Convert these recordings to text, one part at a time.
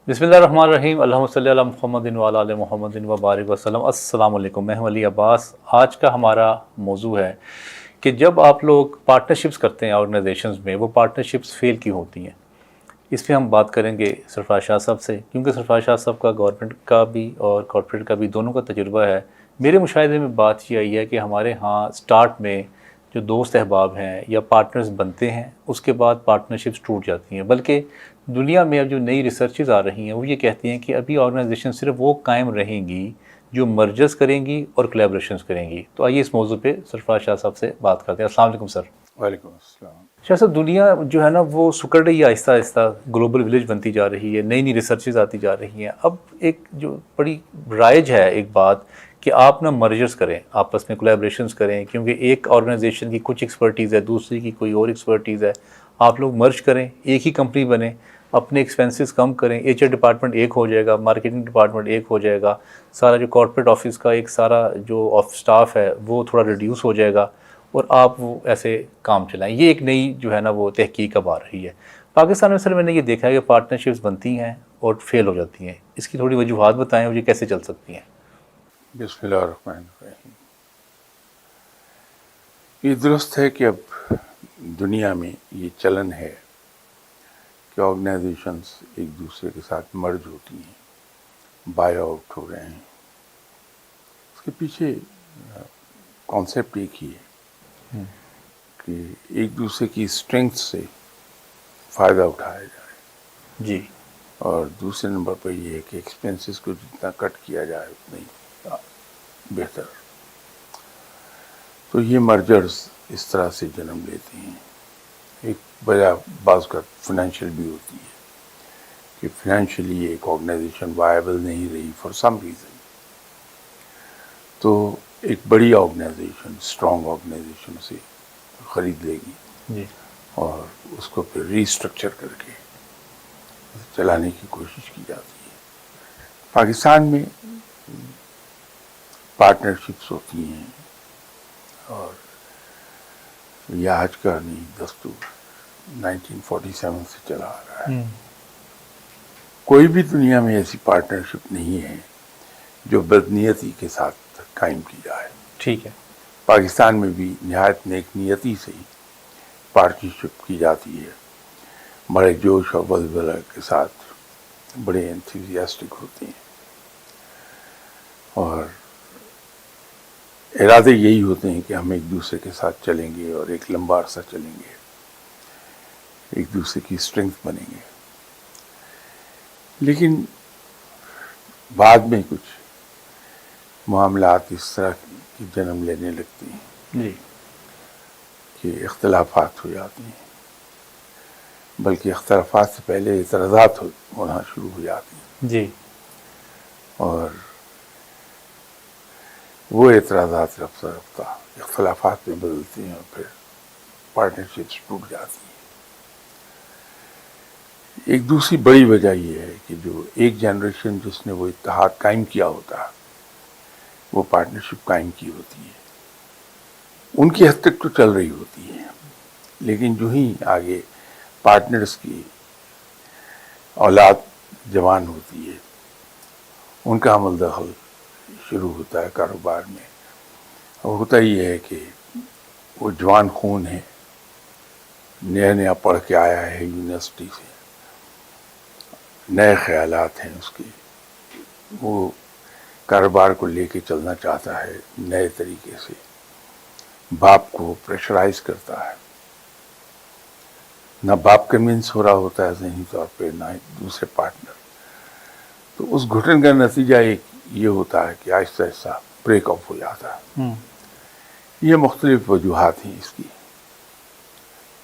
بسم اللہ الرحمن الرحیم، اللہم صلی علی محمد وعلی آل محمد وبارک وسلم۔ السلام علیکم، میں ہوں علی عباس۔ آج کا ہمارا موضوع ہے کہ جب آپ لوگ پارٹنرشپس کرتے ہیں آرگنائزیشنز میں، وہ پارٹنرشپس فیل کیوں ہوتی ہیں۔ اس پہ ہم بات کریں گے سرفراز شاہ صاحب سے، کیونکہ سرفراز شاہ صاحب کا گورنمنٹ کا بھی اور کارپوریٹ کا بھی دونوں کا تجربہ ہے۔ میرے مشاہدے میں بات یہ آئی ہے کہ ہمارے ہاں سٹارٹ میں جو دوست احباب ہیں یا پارٹنرز بنتے ہیں، اس کے بعد پارٹنرشپس ٹوٹ جاتی ہیں۔ بلکہ دنیا میں اب جو نئی ریسرچز آ رہی ہیں وہ یہ کہتی ہیں کہ ابھی آرگنائزیشن صرف وہ قائم رہیں گی جو مرجز کریں گی اور کولیبریشنز کریں گی۔ تو آئیے اس موضوع پہ سرفراز شاہ صاحب سے بات کرتے ہیں۔ السلام علیکم سر۔ وعلیکم السلام۔ شاہ صاحب، دنیا جو ہے نا وہ سکڑ رہی ہے، آہستہ آہستہ گلوبل ولیج بنتی جا رہی ہے، نئی نئی ریسرچز آتی جا رہی ہیں۔ اب ایک جو بڑی رائج ہے ایک بات کہ آپ نا مرجرز کریں، آپس میں کولیبریشنز کریں، کیونکہ ایک آرگنائزیشن کی کچھ ایکسپرٹیز ہے، دوسری کی کوئی اور ایکسپرٹیز ہے، آپ لوگ مرج کریں، ایک ہی کمپنی بنیں، اپنے ایکسپینسز کم کریں، ایچ آر ڈپارٹمنٹ ایک ہو جائے گا، مارکیٹنگ ڈپارٹمنٹ ایک ہو جائے گا، سارا جو کارپوریٹ آفس کا ایک سارا جو سٹاف ہے وہ تھوڑا ریڈیوس ہو جائے گا، اور آپ وہ ایسے کام چلائیں۔ یہ ایک نئی جو ہے نا وہ تحقیق اب آ رہی ہے پاکستان میں۔ سر میں نے یہ دیکھا ہے کہ پارٹنرشپس بنتی ہیں اور فیل ہو جاتی ہیں، اس کی تھوڑی وجوہات بتائیں اور یہ کیسے چل سکتی ہیں۔ بسم اللہ الرحمن الرحیم۔ یہ درست ہے کہ اب دنیا میں یہ چلن ہے کہ آرگنائزیشنز ایک دوسرے کے ساتھ مرج ہوتی ہیں، بائی آؤٹ ہو رہے ہیں۔ اس کے پیچھے کانسیپٹ ایک ہی ہے کہ ایک دوسرے کی اسٹرینگتھ سے فائدہ اٹھایا جائے، جی اور دوسرے نمبر پر یہ ہے کہ ایکسپینسز کو جتنا کٹ کیا جائے اتنا ہی بہتر۔ تو یہ مرجرز اس طرح سے جنم لیتے ہیں۔ ایک وجہ بعض کا فائنینشیل بھی ہوتی ہے کہ فائنینشیلی ایک آرگنائزیشن وائبل نہیں رہی فار سم ریزن، تو ایک بڑی آرگنائزیشن، اسٹرانگ آرگنائزیشن سے خرید لے گی جی اور اس کو پھر ری اسٹرکچر کر کے چلانے کی کوشش کی جاتی ہے۔ پاکستان میں پارٹنرشپس ہوتی ہیں، اور یہ آج کا نہیں، دستور 1947 سے چلا آ رہا ہے۔ کوئی بھی دنیا میں ایسی پارٹنرشپ نہیں ہے جو بدنیتی کے ساتھ قائم کی جائے۔ ٹھیک ہے۔ پاکستان میں بھی نہایت نیک نیتی سے ہی پارٹنرشپ کی جاتی ہے، بڑے جوش اور ولولہ کے ساتھ، بڑے انتھوزیاسٹک ہوتے ہیں، اور ارادے یہی ہوتے ہیں کہ ہم ایک دوسرے کے ساتھ چلیں گے اور ایک لمبا عرصہ چلیں گے، ایک دوسرے کی اسٹرینگتھ بنیں گے۔ لیکن بعد میں کچھ معاملات اس طرح کی جنم لینے لگتے ہیں جی کہ اختلافات ہو جاتے ہیں، بلکہ اختلافات سے پہلے اعتراضات ہونا شروع ہو جاتے ہیں، جی اور وہ اعتراضات رفتہ رفتہ اختلافات میں بدلتے ہیں، اور پھر پارٹنرشپس ٹوٹ جاتی ہیں۔ ایک دوسری بڑی وجہ یہ ہے کہ جو ایک جنریشن جس نے وہ اتحاد قائم کیا ہوتا ہے، وہ پارٹنرشپ قائم کی ہوتی ہے، ان کی حد تک تو چل رہی ہوتی ہے، لیکن جو ہی آگے پارٹنرز کی اولاد جوان ہوتی ہے، ان کا عمل دخل شروع ہوتا ہے کاروبار میں، اور ہوتا یہ ہے کہ وہ جوان خون ہے، نیا نیا پڑھ کے آیا ہے یونیورسٹی سے، نئے خیالات ہیں اس کے، وہ کاروبار کو لے کے چلنا چاہتا ہے نئے طریقے سے، باپ کو پریشرائز کرتا ہے، نہ باپ کنونس ہو رہا ہوتا ہے ذہنی طور پہ، نہ دوسرے پارٹنر۔ تو اس گھٹن کا نتیجہ ایک یہ ہوتا ہے کہ آہستہ آہستہ بریک اپ ہو جاتا ہے۔ یہ مختلف وجوہات ہیں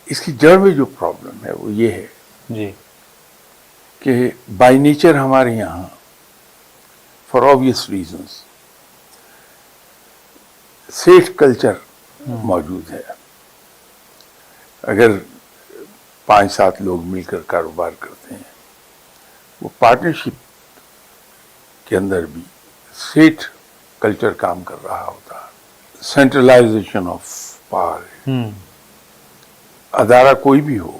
اس کی جڑ میں جو پرابلم ہے وہ یہ ہے جی کہ بائی نیچر ہمارے یہاں for obvious reasons set culture موجود ہے۔ اگر 5-7 لوگ مل کر کاروبار کرتے ہیں، وہ پارٹنرشپ کے اندر بھی سیٹ کلچر کام کر رہا ہوتا ہے، سینٹرلائزیشن آف پاور۔ ادارہ کوئی بھی ہو،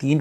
3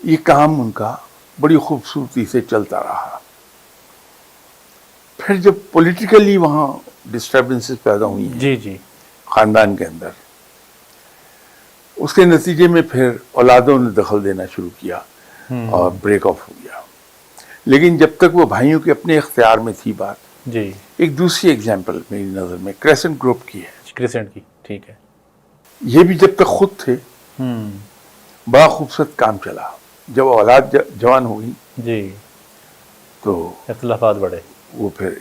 یہ کام ان کا بڑی خوبصورتی سے چلتا رہا. پھر جب پولیٹیکلی وہاں ڈسٹربنسز پیدا ہوئی ہیں جی جی خاندان کے اندر، اس کے نتیجے میں پھر اولادوں نے دخل دینا شروع کیا اور بریک آف ہو گیا. لیکن جب تک وہ بھائیوں کے اپنے اختیار میں تھی بات. جی ایک دوسری ایگزامپل میری نظر میں کریسنٹ گروپ کی ہے. کریسنٹ کی، ٹھیک ہے. یہ بھی جب تک خود تھے بڑا خوبصورت کام چلا. جب اولاد جوان ہوئی جی تو اختلافات بڑھے. وہ پھر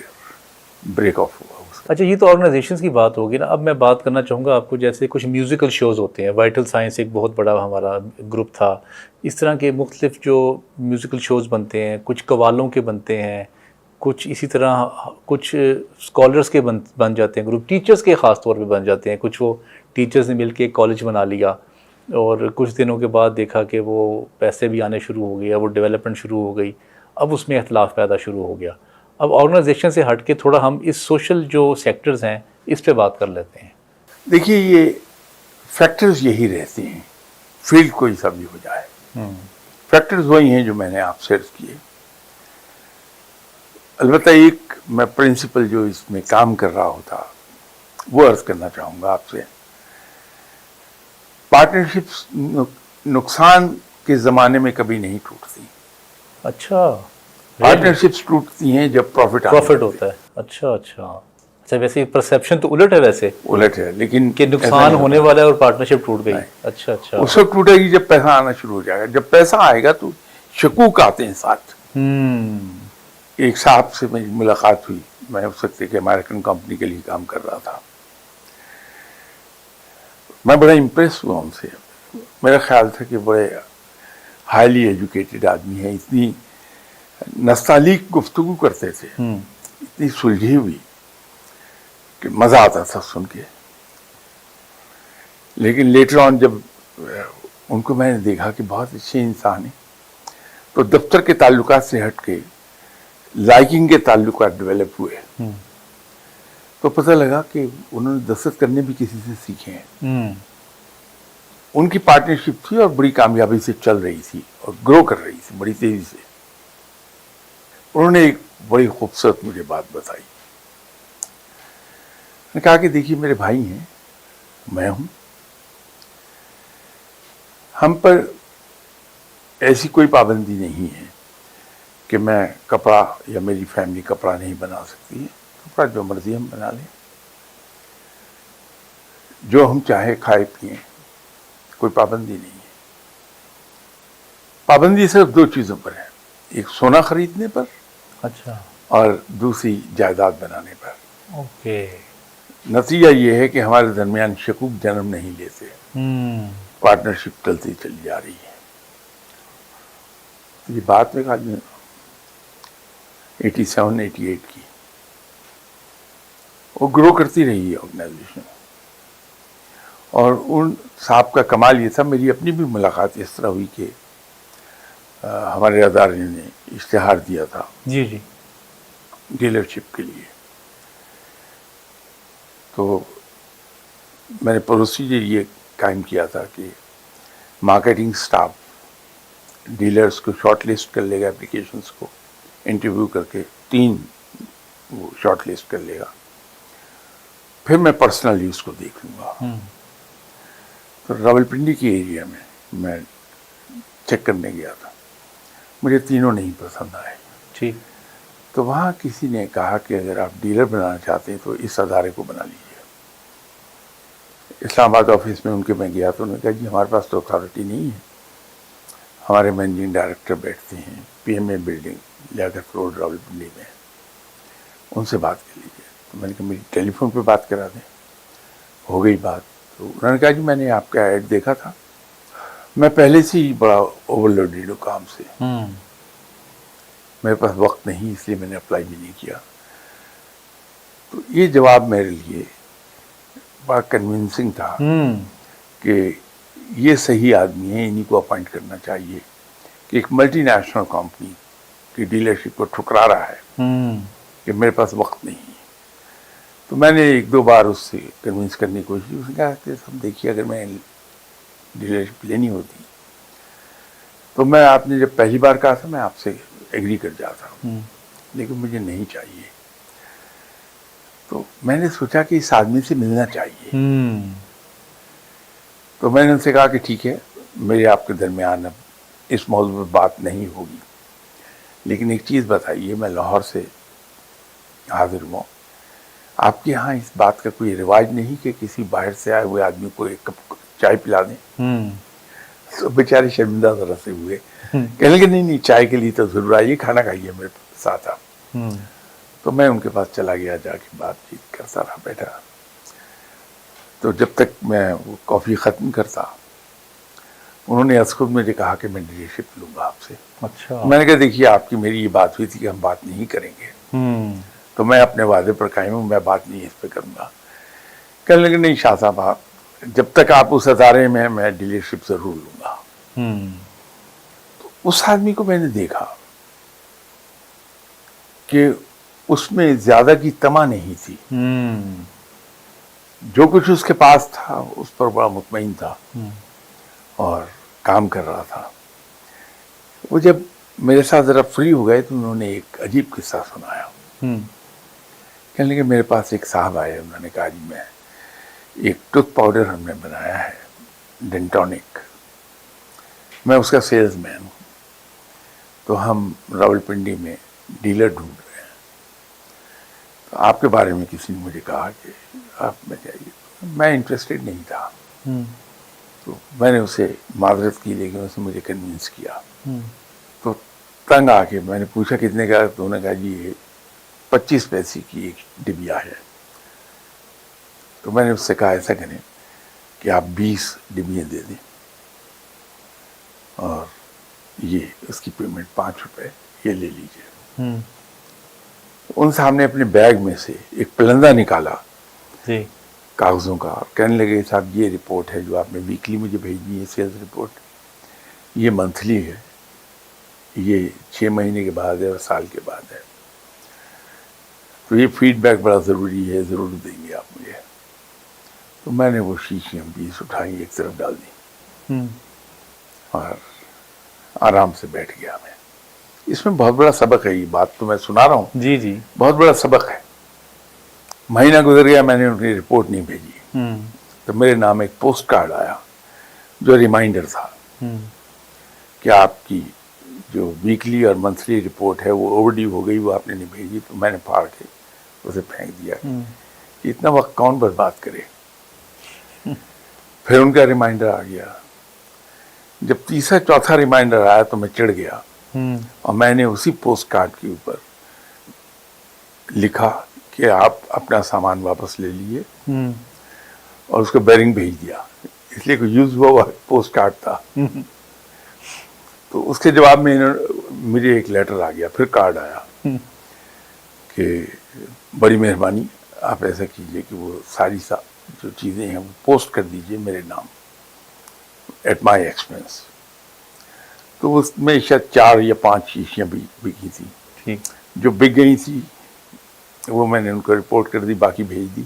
بریک آف ہوا اس کا. اچھا، یہ تو آرگنائزیشنز کی بات ہوگی نا. اب میں بات کرنا چاہوں گا آپ کو، جیسے کچھ میوزیکل شوز ہوتے ہیں. وائٹل سائنس ایک بہت بڑا ہمارا گروپ تھا. اس طرح کے مختلف جو میوزیکل شوز بنتے ہیں، کچھ قوالوں کے بنتے ہیں، کچھ اسی طرح کچھ اسکالرس کے بن جاتے ہیں گروپ، ٹیچرس کے خاص طور پہ بن جاتے ہیں. کچھ وہ ٹیچرز نے مل کے ایک کالج بنا لیا اور کچھ دنوں کے بعد دیکھا کہ وہ پیسے بھی آنے شروع ہو گئے، وہ ڈیولپمنٹ شروع ہو گئی. اب اس میں اختلاف پیدا شروع ہو گیا. اب آرگنائزیشن سے ہٹ کے تھوڑا ہم اس سوشل جو سیکٹرز ہیں اس پہ بات کر لیتے ہیں. دیکھیے یہ فیکٹرز یہی رہتے ہیں، فیلڈ کوئی سا بھی ہو جائے. فیکٹرز وہی ہیں جو میں نے آپ سے عرض کیے. البتہ ایک میں پرنسپل جو اس میں کام کر رہا ہوتا وہ عرض کرنا چاہوں گا آپ سے. پارٹنرشپس نقصان کے زمانے میں کبھی نہیں ٹوٹتی. اچھا، پارٹنرشپس ٹوٹتی ہیں جب پروفٹ ہوتا ہے. اچھا اچھا اچھا. ویسے پرسیپشن تو الٹ ہے، ویسے الٹ ہے، لیکن کہ نقصان ہونے والا ہے اور پارٹنرشپ ٹوٹ گئی. اچھا اچھا. اس وقت ٹوٹے گی جب پیسہ آنا شروع ہو جائے گا. جب پیسہ آئے گا تو شکوک آتے ہیں ساتھ. ایک صاحب سے میری ملاقات ہوئی، میں اس وقت ایک امریکن کمپنی کے لیے کام کر رہا تھا. میں بڑا امپریس ہوا ان سے. میرا خیال تھا کہ بڑے ہائیلی ایجوکیٹڈ آدمی ہیں، اتنی نستعلیق گفتگو کرتے تھے، اتنی سلجھی ہوئی کہ مزہ آتا تھا سن کے. لیکن لیٹر آن جب ان کو میں نے دیکھا کہ بہت اچھے انسان ہیں، تو دفتر کے تعلقات سے ہٹ کے لائکنگ کے تعلقات ڈیولپ ہوئے. تو پتہ لگا کہ انہوں نے دستخط کرنے بھی کسی سے سیکھے ہیں. ان کی پارٹنرشپ تھی اور بڑی کامیابی سے چل رہی تھی اور گرو کر رہی تھی بڑی تیزی سے. انہوں نے ایک بڑی خوبصورت مجھے بات بتائی. نے کہا کہ دیکھیے میرے بھائی ہیں، میں ہوں، ہم پر ایسی کوئی پابندی نہیں ہے کہ میں کپڑا یا میری فیملی کپڑا نہیں بنا سکتی ہے. کپڑا جو مرضی ہم بنا لیں، جو ہم چاہے کھائے پئیں، کوئی پابندی نہیں ہے. پابندی صرف دو چیزوں پر ہے، ایک سونا خریدنے پر، اچھا، اور دوسری جائیداد بنانے پر. اوکے. نتیجہ یہ ہے کہ ہمارے درمیان شکوک جنم نہیں لیتے، پارٹنرشپ چلتی چلی جا رہی ہے. یہ بات میں کہا 87-88 کی، وہ گرو کرتی رہی ہے آرگنائزیشن. اور ان صاحب کا کمال یہ تھا، میری اپنی بھی ملاقات اس طرح ہوئی کہ ہمارے ادارے نے اشتہار دیا تھا جی جی ڈیلرشپ کے لیے. تو میں نے پروسیجر یہ قائم کیا تھا کہ مارکیٹنگ سٹاف ڈیلرز کو شارٹ لسٹ کر لے گا، اپلیکیشنز کو انٹرویو کر کے 3 وہ شارٹ لسٹ کر لے گا، پھر میں پرسنل یوز کو دیکھ لوں گا. تو راولپنڈی کی ایریا میں چیک کرنے گیا تھا، مجھے تینوں نہیں پسند آئے. ٹھیک. تو وہاں کسی نے کہا کہ اگر آپ ڈیلر بنانا چاہتے ہیں تو اس ادارے کو بنا لیجیے. اسلام آباد آفس میں ان کے میں گیا تو انہوں نے کہا جی ہمارے پاس تو اتھارٹی نہیں ہے، ہمارے مینیجنگ ڈائریکٹر بیٹھتے ہیں PMA بلڈنگ لیاقت روڈ راولپنڈی میں، ان سے بات کر لیجیے. تو میں نے کہا میری ٹیلی فون پہ بات کرا دیں. ہو گئی بات. تو انہوں نے کہا جی میں نے آپ کا ایڈ دیکھا تھا، میں پہلے سے ہی بڑا اوور لوڈیڈ ہوں کام سے، میرے پاس وقت نہیں، اس لیے میں نے اپلائی بھی نہیں کیا. تو یہ جواب میرے لیے بڑا کنونسنگ تھا کہ یہ صحیح آدمی ہیں، انہی کو اپوائنٹ کرنا چاہیے کہ ایک ملٹی نیشنل کمپنی کی ڈیلرشپ کو ٹھکرا رہا ہے کہ میرے پاس وقت نہیں ہے. تو میں نے 1-2 بار اس سے کنونس کرنے کی کوشش کی. اس نے کہا کہ ہم دیکھیے اگر میں ڈیلرشپ لینی ہوتی تو میں آپ نے جب پہلی بار کہا تھا میں آپ سے ایگری کر جاتا ہوں، لیکن مجھے نہیں چاہیے. تو میں نے سوچا کہ اس آدمی سے ملنا چاہیے. تو میں نے ان سے کہا کہ ٹھیک ہے، میرے آپ کے درمیان اب اس موضوع پر بات نہیں ہوگی، لیکن ایک چیز بتائیے، میں لاہور سے حاضر ہوا، آپ کے ہاں اس بات کا کوئی رواج نہیں کہ کسی باہر سے آئے ہوئے آدمی کو ایک کپ چائے پلا دیں؟ تو بیچارے شرمندہ ذرا سے ہوئے، کہنے لگے نہیں چائے کے لیے تو ضرور آئیے، کھانا کھائیے میرے ساتھ آپ. تو میں ان کے پاس چلا گیا، جا کے بات چیت کرتا رہا بیٹھا. تو جب تک میں وہ کافی ختم کرتا، انہوں نے از خود مجھے کہا کہ میں لیڈرشپ لوں گا آپ سے. اچھا. میں نے کہا دیکھیے آپ کی میری یہ بات ہوئی تھی کہ ہم بات نہیں کریں گے، تو میں اپنے وعدے پر قائم ہوں، میں بات نہیں اس پہ کروں گا. کہنے لگے نہیں شاہ صاحب، آپ جب تک آپ اس ادارے میں میں ڈیلرشپ ضرور لوں گا. تو اس آدمی کو میں نے دیکھا کہ اس میں زیادہ کی طمع نہیں تھی، جو کچھ اس کے پاس تھا اس پر بڑا مطمئن تھا اور کام کر رہا تھا. وہ جب میرے ساتھ ذرا فری ہو گئے تو انہوں نے ایک عجیب قصہ سنایا. کہنے لگے میرے پاس ایک صاحب آئے، انہوں نے کہا جی میں ایک ٹوتھ پاؤڈر ہم نے بنایا ہے ڈینٹونک، میں اس کا سیلز مین ہوں، تو ہم راولپنڈی میں ڈیلر ڈھونڈ رہے ہیں، تو آپ کے بارے میں کسی نے مجھے کہا کہ آپ میں جائیے. میں انٹرسٹڈ نہیں تھا، تو میں نے اسے معذرت کی، لیکن اس نے مجھے کنوینس کیا. تو تنگ آ کے میں نے پوچھا کتنے کا، تو انہوں نے کہا جی یہ 25 پیسے کی ایک ڈبیا ہے. تو میں نے اس سے کہا ایسا کریں کہ آپ 20 ڈبیاں دے دیں اور یہ اس کی پیمنٹ 5 روپے یہ لے لیجیے. ان صاحب نے اپنے بیگ میں سے ایک پلندہ نکالا کاغذوں کا، کہنے لگے صاحب یہ رپورٹ ہے جو آپ نے ویکلی مجھے بھیجی ہے، سیلز رپورٹ، یہ منتھلی ہے، یہ 6 مہینے کے بعد ہے اور سال کے بعد ہے، تو یہ فیڈ بیک بڑا ضروری ہے، ضرور دیں گے آپ مجھے. تو میں نے وہ شیشیاں 20 اٹھائی، ایک طرف ڈال دی اور آرام سے بیٹھ گیا. میں اس میں بہت بڑا سبق ہے، یہ بات تو میں سنا رہا ہوں، جی بہت بڑا سبق ہے. مہینہ گزر گیا، میں نے ان کی رپورٹ نہیں بھیجی، تو میرے نام ایک پوسٹ کارڈ آیا جو ریمائنڈر تھا کہ آپ کی جو ویکلی اور منتھلی رپورٹ ہے وہ اوور ڈیو ہو گئی، وہ آپ نے نہیں بھیجی. تو میں نے پھاڑ کے اسے پھینک دیا کہ اتنا وقت کون برباد کرے. پھر ان کا ریمائنڈر آ گیا. جب تیسرا چوتھا ریمائنڈر آیا تو میں چڑھ گیا اور میں نے اسی پوسٹ کارڈ کے اوپر لکھا کہ آپ اپنا سامان واپس لے لیجیے اور اس کو بیرنگ بھیج دیا، اس لیے کوئی یوز ہوا پوسٹ کارڈ تھا. تو اس کے جواب میں مجھے ایک لیٹر آ گیا، پھر کارڈ آیا کہ بڑی مہربانی آپ ایسا کیجئے کہ وہ ساری جو چیزیں ہیں وہ پوسٹ کر دیجئے میرے نام ایٹ مائی ایکسپینس. تو اس میں شاید 4 یا 5 شیشیاں بکی تھیں، جو بک گئی تھی وہ میں نے ان کو رپورٹ کر دی، باقی بھیج دی.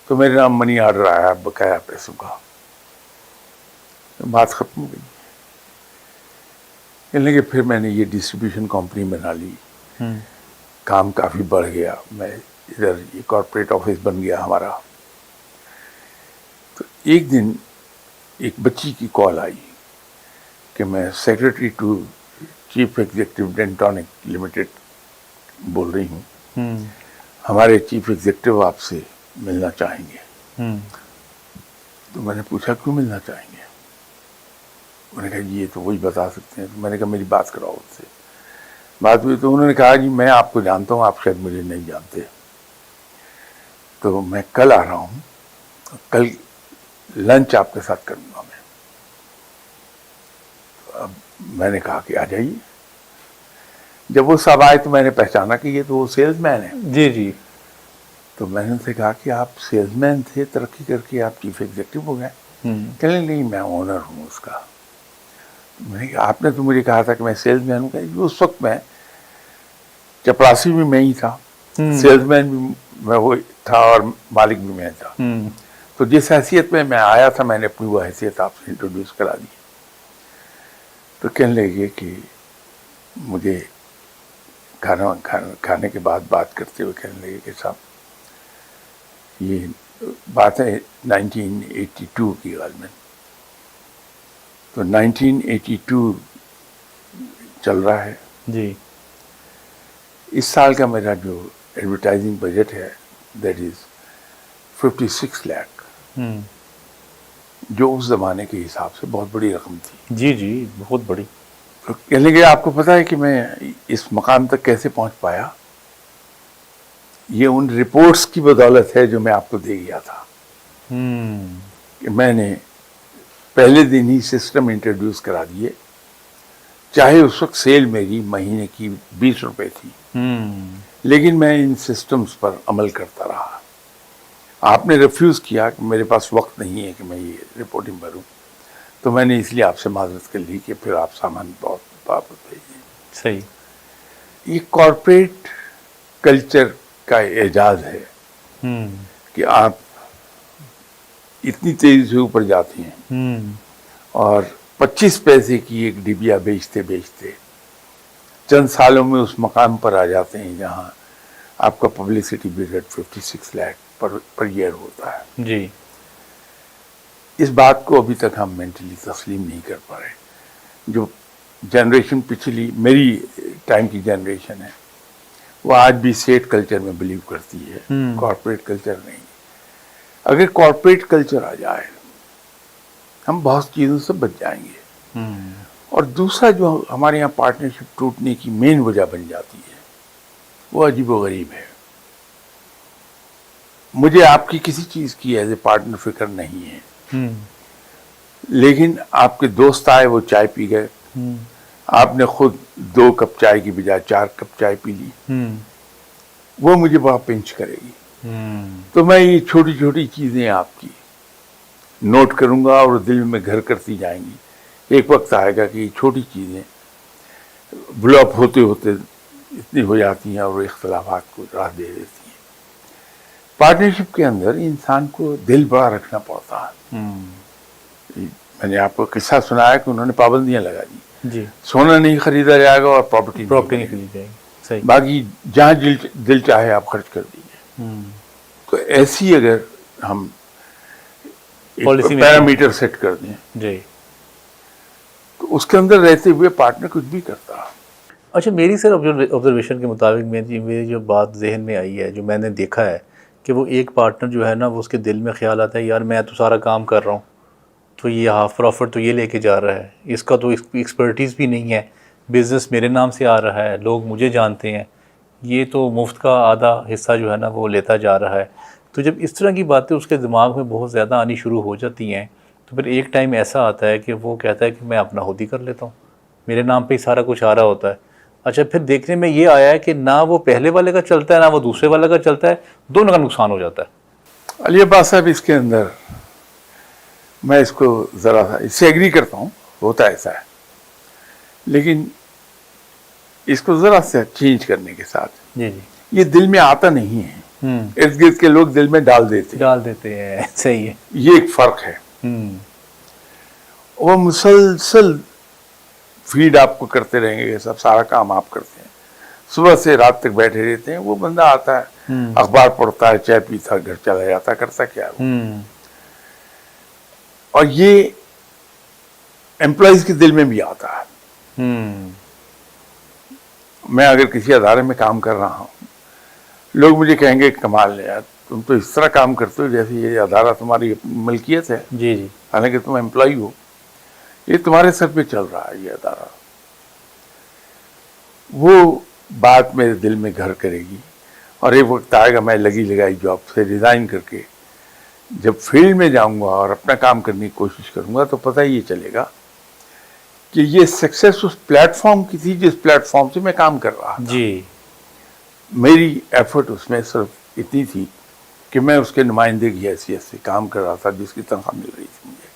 تو میرے نام منی آرڈر آیا بقایا پیسوں کا. بات ختم ہو گئی. کہنے کہ پھر میں نے یہ ڈسٹریبیوشن کمپنی بنا لی، کام کافی بڑھ گیا، میں ادھر یہ کارپوریٹ آفس بن گیا ہمارا. تو ایک دن ایک بچی کی کال آئی کہ میں secretary to chief executive Dentonic limited بول رہی ہوں، ہمارے چیف ایگزیکٹو آپ سے ملنا چاہیں گے. تو میں نے پوچھا کیوں ملنا چاہیں گے؟ انہوں نے کہا جی یہ تو وہی بتا سکتے ہیں. تو میں نے کہا میری بات کراؤ ان سے. بات ہوئی تو انہوں نے کہا جی میں آپ کو جانتا ہوں، آپ شاید مجھے نہیں جانتے، تو میں کل آ رہا ہوں، کل لنچ آپ کے ساتھ کروں گا میں. اب میں نے کہا کہ آ جائیے. جب وہ سب آئے تو میں نے پہچانا کہ یہ تو وہ سیلز مین ہے. جی. تو میں نے ان سے کہا کہ آپ سیلز مین تھے، ترقی کر کے آپ چیف ایگزیکٹو ہو گئے. کہنے نہیں میں اونر ہوں اس کا. میں نے کہا آپ نے تو مجھے کہا تھا کہ میں سیلز مین ہوں. کہ اس وقت میں چپراسی بھی میں ہی تھا، سیلز مین بھی میں وہ تھا اور مالک بھی میں تھا. تو جس حیثیت میں آیا تھا میں نے اپنی وہ حیثیت آپ سے انٹروڈیوس کرا دی. تو کہنے لگے کہ مجھے کھانے کے بعد بات کرتے ہوئے کہنے لگے کہ صاحب یہ بات ہے 1982 کی غالباً، تو 1982 چل رہا ہے، جی اس سال کا میرا جو ایڈورٹائزنگ بجٹ ہے دیٹ از 56 لاکھ، جو اس زمانے کے حساب سے بہت بڑی رقم تھی. جی جی بہت بڑی. تو کہنے لگے آپ کو پتا ہے کہ میں اس مقام تک کیسے پہنچ پایا؟ یہ ان رپورٹس کی بدولت ہے جو میں آپ کو دے گیا تھا. کہ میں نے پہلے دن ہی سسٹم انٹروڈیوس کرا دیے، چاہے اس وقت سیل میری مہینے کی 20 روپے تھی، لیکن میں ان سسٹمز پر عمل کرتا رہا. آپ نے ریفیوز کیا کہ میرے پاس وقت نہیں ہے کہ میں یہ رپورٹنگ بھروں، تو میں نے اس لیے آپ سے معذرت کر لی کہ پھر آپ سامان بہت واپس بھیجیں. صحیح. یہ کارپوریٹ کلچر کا اعجاز ہے کہ آپ اتنی تیزی سے اوپر جاتے ہیں اور 25 پیسے کی ایک ڈبیا بیچتے بیچتے چند سالوں میں اس مقام پر آ جاتے ہیں جہاں آپ کا publicity budget 56 lakh per year ہوتا ہے. جی. اس بات کو ابھی تک ہم مینٹلی تسلیم نہیں کر پا رہے. جو جنریشن پچھلی میری ٹائم کی جنریشن ہے وہ آج بھی اسٹیٹ کلچر میں بلیو کرتی ہے، کارپوریٹ کلچر نہیں. اگر کارپوریٹ کلچر آ جائے ہم بہت چیزوں سے بچ جائیں گے. اور دوسرا جو ہمارے یہاں پارٹنرشپ ٹوٹنے کی مین وجہ بن جاتی ہے وہ عجیب و غریب ہے. مجھے آپ کی کسی چیز کی ایز اے پارٹنر فکر نہیں ہے، لیکن آپ کے دوست آئے، وہ چائے پی گئے، آپ نے خود 2 کپ چائے کی بجائے 4 کپ چائے پی لی، وہ مجھے بڑا پنچ کرے گی. تو میں یہ چھوٹی چھوٹی چیزیں آپ کی نوٹ کروں گا اور دل میں گھر کرتی جائیں گی. ایک وقت آئے گا کہ یہ چھوٹی چیزیں بلاپ ہوتے ہوتے اتنی ہو جاتی ہیں اور اختلافات کو راہ دے دیتی ہیں. پارٹنرشپ کے اندر انسان کو دل بڑا رکھنا پڑتا ہے. میں نے آپ کو قصہ سنایا کہ انہوں نے پابندیاں لگا دی، جی. سونا نہیں خریدا جائے گا اور پراپرٹی نہیں خریدی جائے گی. صحیح. باقی جہاں دل چاہے آپ خرچ کر دیجیے. تو ایسی اگر ہم پیرامیٹر سیٹ کر دیں جی تو اس کے اندر رہتے ہوئے پارٹنر کچھ بھی کرتا. اچھا، میری سر آبزرویشن کے مطابق میری جو بات ذہن میں آئی ہے، جو میں نے دیکھا ہے کہ وہ ایک پارٹنر جو ہے نا، وہ اس کے دل میں خیال آتا ہے یار میں تو سارا کام کر رہا ہوں، تو یہ ہاف پروفٹ تو یہ لے کے جا رہا ہے، اس کا تو ایکسپرٹیز بھی نہیں ہے، بزنس میرے نام سے آ رہا ہے، لوگ مجھے جانتے ہیں، یہ تو مفت کا آدھا حصہ جو ہے نا وہ لیتا جا رہا ہے. تو جب اس طرح کی باتیں اس کے دماغ میں بہت زیادہ آنی شروع ہو جاتی ہیں تو پھر ایک ٹائم ایسا آتا ہے کہ وہ کہتا ہے کہ میں اپنا خود ہی کر لیتا ہوں، میرے نام پہ ہی سارا کچھ آ رہا ہوتا ہے. اچھا، پھر دیکھنے میں یہ آیا ہے کہ نہ وہ پہلے والے کا چلتا ہے نہ وہ دوسرے والے کا چلتا ہے، دونوں کا نقصان ہو جاتا ہے. علی عباس صاحب، اس کے اندر میں اس کو ذرا سا اس سے ایگری کرتا ہوں، ہوتا ایسا ہے، لیکن اس کو ذرا سا چینج کرنے کے ساتھ جی جی یہ دل میں آتا نہیں ہے، ارد گرد کے لوگ دل میں ڈال دیتے ہیں. صحیح ہے. یہ ایک فرق ہے. وہ مسلسل فیڈ آپ کو کرتے رہیں گے، سب سارا کام آپ کرتے ہیں، صبح سے رات تک بیٹھے رہتے ہیں. وہ بندہ آتا ہے، اخبار پڑھتا ہے، چائے پیتا، گھر چلا جاتا، کرتا کیا ہے. اور یہ امپلائیز کے دل میں بھی آتا ہے. میں اگر کسی ادارے میں کام کر رہا ہوں، لوگ مجھے کہیں گے کمال ہے یار، تم تو اس طرح کام کرتے ہو جیسے یہ ادارہ تمہاری ملکیت ہے. جی جی حالانکہ تم امپلائی ہو، یہ تمہارے سر پہ چل رہا ہے یہ ادارہ. وہ بات میرے دل میں گھر کرے گی اور ایک وقت آئے گا میں لگی لگائی جاب سے ریزائن کر کے جب فیلڈ میں جاؤں گا اور اپنا کام کرنے کی کوشش کروں گا تو پتہ یہ چلے گا کہ یہ سکسیس اس پلیٹ فارم کی تھی جس پلیٹ فارم سے میں کام کر رہا تھا. جی. میری ایفرٹ اس میں صرف اتنی تھی کہ میں اس کے نمائندے کی حیثیت سے کام کر رہا تھا جس کی تنخواہ مل رہی تھی مجھے.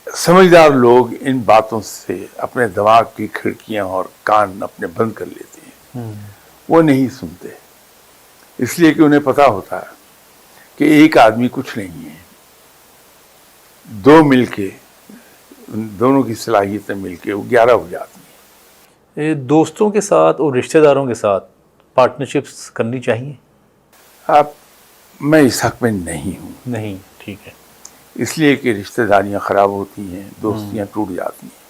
سمجھدار لوگ ان باتوں سے اپنے دماغ کی کھڑکیاں اور کان اپنے بند کر لیتے ہیں. وہ نہیں سنتے، اس لیے کہ انہیں پتا ہوتا ہے کہ ایک آدمی کچھ نہیں ہے، 2 مل کے ان دونوں کی صلاحیتیں مل کے وہ 11 ہو جاتی ہیں. دوستوں کے ساتھ اور رشتہ داروں کے ساتھ پارٹنرشپس کرنی چاہیے؟ میں اس حق میں نہیں ہوں. نہیں، ٹھیک ہے. اس لیے کہ رشتہ داریاں خراب ہوتی ہیں، دوستیاں ٹوٹ جاتی ہیں.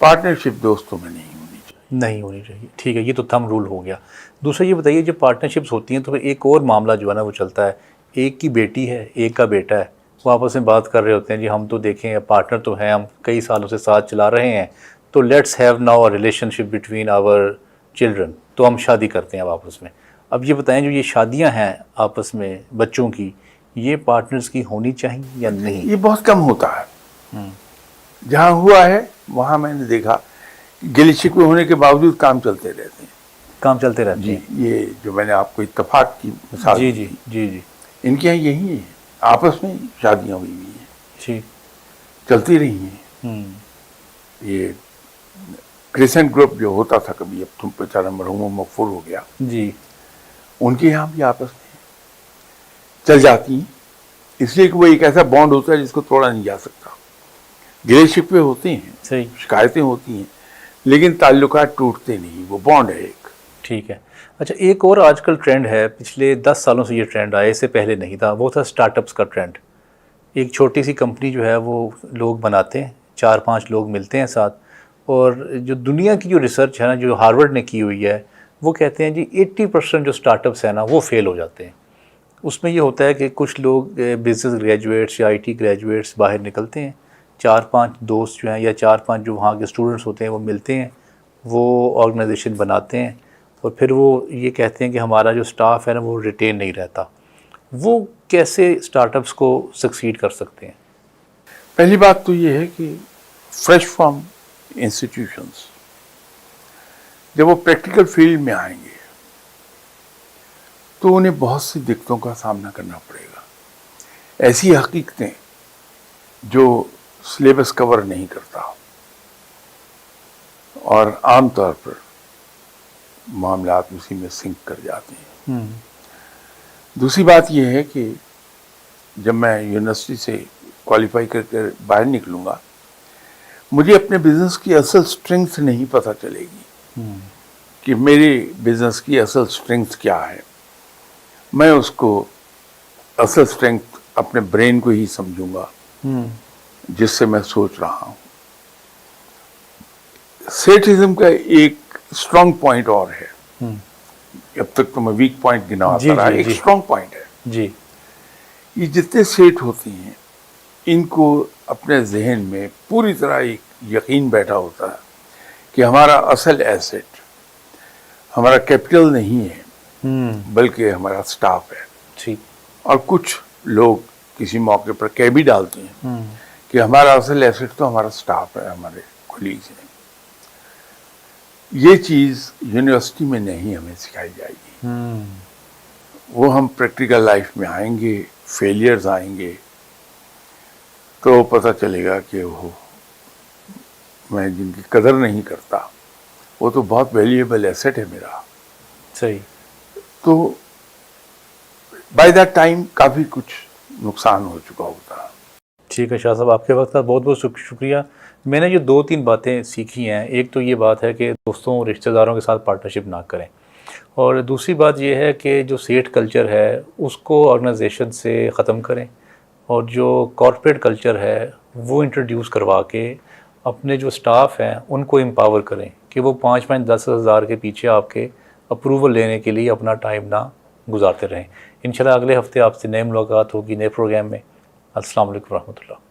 پارٹنرشپ دوستوں میں نہیں ہونی چاہیے. نہیں ہونی چاہیے، ٹھیک ہے. یہ تو تھم رول ہو گیا. دوسرا یہ بتائیے، جب پارٹنرشپس ہوتی ہیں تو پھر ایک اور معاملہ جو ہے نا وہ چلتا ہے. ایک کی بیٹی ہے، ایک کا بیٹا ہے، وہ آپس میں بات کر رہے ہوتے ہیں، جی ہم تو دیکھیں پارٹنر تو ہیں، ہم کئی سالوں سے ساتھ چلا رہے ہیں، تو let's have now a relationship between our children, تو ہم شادی کرتے ہیں اب آپس میں. اب یہ بتائیں، جو یہ شادیاں ہیں آپس میں بچوں کی، یہ پارٹنرز کی ہونی چاہیے یا نہیں؟ یہ بہت کم ہوتا ہے. جہاں ہوا ہے وہاں میں نے دیکھا گلے شکوے ہونے کے باوجود کام چلتے رہتے ہیں. کام چلتے رہتے جی، ہیں. یہ جو میں نے آپ کو اتفاق کی مثال جی دی، جی جی جی ان کے یہاں یہی ہے. آپس میں شادیاں ہوئی ہیں، جی. چلتی رہی ہیں. یہ کریسنٹ گروپ جو ہوتا تھا کبھی، اب تم بیچارہ مرحوم مغفور ہو گیا، جی ان کے یہاں بھی آپس میں چل جاتی ہیں. اس لیے کہ وہ ایک ایسا بانڈ ہوتا ہے جس کو توڑا نہیں جا سکتا. گلے شکوے ہوتے ہیں، صحیح. شکایتیں ہوتی ہیں، لیکن تعلقات ٹوٹتے نہیں. وہ بانڈ ہے ایک. ٹھیک ہے. اچھا، ایک اور آج کل ٹرینڈ ہے، پچھلے 10 سالوں سے یہ ٹرینڈ آیا، اس سے پہلے نہیں تھا، وہ تھا سٹارٹ اپس کا ٹرینڈ. ایک چھوٹی سی کمپنی جو ہے وہ لوگ بناتے ہیں، 4-5 لوگ ملتے ہیں ساتھ، اور جو دنیا کی جو ریسرچ ہے نا، جو ہارورڈ نے کی ہوئی ہے، وہ کہتے ہیں جی 80% جو سٹارٹ اپس ہیں نا وہ فیل ہو جاتے ہیں. اس میں یہ ہوتا ہے کہ کچھ لوگ بزنس گریجویٹس یا IT گریجویٹس باہر نکلتے ہیں، 4-5 دوست جو ہیں یا 4-5 جو وہاں کے اسٹوڈنٹس ہوتے ہیں وہ ملتے ہیں، وہ آرگنائزیشن بناتے ہیں، اور پھر وہ یہ کہتے ہیں کہ ہمارا جو سٹاف ہے نا وہ ریٹین نہیں رہتا. وہ کیسے سٹارٹ اپس کو سکسیڈ کر سکتے ہیں؟ پہلی بات تو یہ ہے کہ فریش فرام انسٹیٹیوشنس جب وہ پریکٹیکل فیلڈ میں آئیں گے تو انہیں بہت سی دقتوں کا سامنا کرنا پڑے گا. ایسی حقیقتیں جو سلیبس کور نہیں کرتا، اور عام طور پر معاملات اسی میں سنک کر جاتے ہیں. دوسری بات یہ ہے کہ جب میں یونیورسٹی سے کوالیفائی کر کے باہر نکلوں گا، مجھے اپنے بزنس کی اصل سٹرنگتھ نہیں پتہ چلے گی کہ میری بزنس کی اصل سٹرنگتھ کیا ہے. میں اس کو اصل سٹرنگتھ اپنے برین کو ہی سمجھوں گا جس سے میں سوچ رہا ہوں. سیٹزم کا ایک اسٹرانگ پوائنٹ اور ہے، اب تک تو میں ویک پوائنٹ گنا آتا رہا، ایک اسٹرانگ پوائنٹ ہے. جی. یہ جتنے سیٹ ہوتے ہیں ان کو اپنے ذہن میں پوری طرح ایک یقین بیٹھا ہوتا ہے کہ ہمارا اصل ایسٹ ہمارا کیپٹل نہیں ہے بلکہ ہمارا سٹاف ہے. ٹھیک. اور کچھ لوگ کسی موقع پر کہہ بھی ڈالتے ہیں کہ ہمارا اصل ایسٹ تو ہمارا سٹاف ہے، ہمارے کولیگز ہیں. یہ چیز یونیورسٹی میں نہیں ہمیں سکھائی جائے گی. وہ ہم پریکٹیکل لائف میں آئیں گے، فیلیئرز آئیں گے تو پتہ چلے گا کہ وہ میں جن کی قدر نہیں کرتا وہ تو بہت ویلیویبل ایسٹ ہے میرا. صحیح. تو بائی دیٹ ٹائم کافی کچھ نقصان ہو چکا ہوتا. ٹھیک ہے شاہ صاحب، آپ کے وقت کا بہت بہت شکریہ. میں نے جو 2-3 باتیں سیکھی ہیں، ایک تو یہ بات ہے کہ دوستوں اور رشتہ داروں کے ساتھ پارٹنرشپ نہ کریں، اور دوسری بات یہ ہے کہ جو سیٹ کلچر ہے اس کو آرگنائزیشن سے ختم کریں، اور جو کارپوریٹ کلچر ہے وہ انٹروڈیوس کروا کے اپنے جو سٹاف ہیں ان کو امپاور کریں کہ وہ 5-10 ہزار کے پیچھے آپ کے اپروول لینے کے لیے اپنا ٹائم نہ گزارتے رہیں. انشاءاللہ اگلے ہفتے آپ سے نئے ملاقات ہوگی نئے پروگرام میں. السلام علیکم ورحمۃ اللہ.